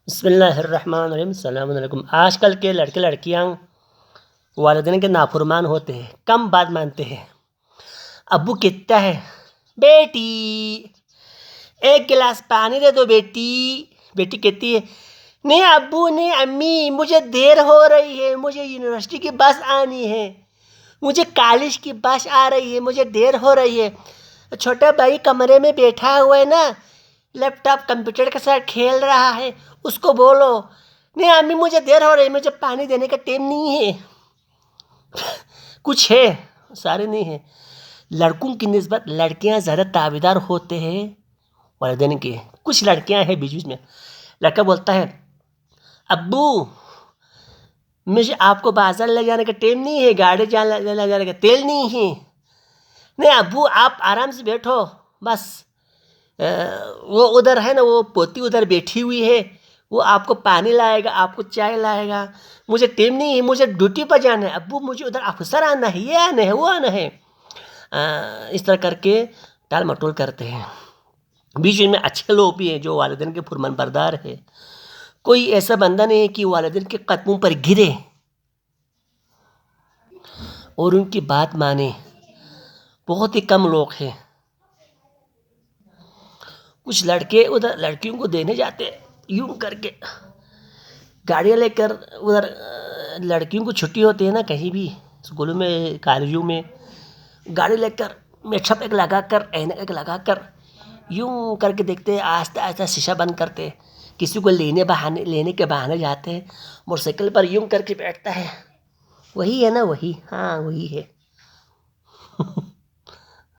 بسم اللہ الرحمن الرحیم. السلام علیکم. آج کل کے لڑکے لڑکیاں والدین کے نافرمان ہوتے ہیں، کم بات مانتے ہیں. ابو کہتا ہے بیٹی ایک گلاس پانی دے دو بیٹی. بیٹی کہتی ہے نہیں ابو نہیں امی، مجھے دیر ہو رہی ہے، مجھے یونیورسٹی کی بس آنی ہے، مجھے کالج کی بس آ رہی ہے، مجھے دیر ہو رہی ہے. چھوٹا بھائی کمرے میں بیٹھا ہوا ہے نا، لیپ ٹاپ کمپیوٹر کے ساتھ کھیل رہا ہے، اس کو بولو نہیں امی مجھے دیر ہو رہی ہے، مجھے پانی دینے کا ٹائم نہیں ہے. کچھ ہے، سارے نہیں ہیں. لڑکوں کی نسبت لڑکیاں زیادہ تابعدار ہوتے ہیں والدین کے. کچھ لڑکیاں ہیں بیچ میں. لڑکا بولتا ہے ابو مجھے آپ کو بازار لے جانے کا ٹائم نہیں ہے، گاڑی لے جانے کا تیل نہیں ہے. نہیں ابو آپ آرام سے بیٹھو بس. وہ ادھر ہے نا، وہ پوتی ادھر بیٹھی ہوئی ہے، وہ آپ کو پانی لائے گا، آپ کو چائے لائے گا، مجھے ٹائم نہیں ہے، مجھے ڈیوٹی پر جانا ہے ابو، مجھے ادھر افسر آنا ہے، یہ آنا ہے وہ آنا ہے. اس طرح کر کے ٹال مٹول کرتے ہیں. بیچ میں اچھے لوگ بھی ہیں جو والدین کے فرمان بردار ہے. کوئی ایسا بندہ نہیں ہے کہ والدین کے قدموں پر گرے اور ان کی بات مانے. بہت ہی کم لوگ ہیں. کچھ لڑکے ادھر لڑکیوں کو دینے جاتے یوں کر کے گاڑیاں لے کر. ادھر لڑکیوں کو چھٹی ہوتی ہے نا، کہیں بھی اسکولوں میں کالجوں میں، گاڑی لے کر میٹھا پیک لگا کر اینک ایک لگا کر یوں کر کے دیکھتے ہیں، آہستہ آہستہ شیشہ بند کرتے، کسی کو لینے کے بہانے جاتے ہیں. موٹر سائیکل پر یوں کر کے بیٹھتا ہے. وہی ہے نا، وہی، ہاں وہی ہے.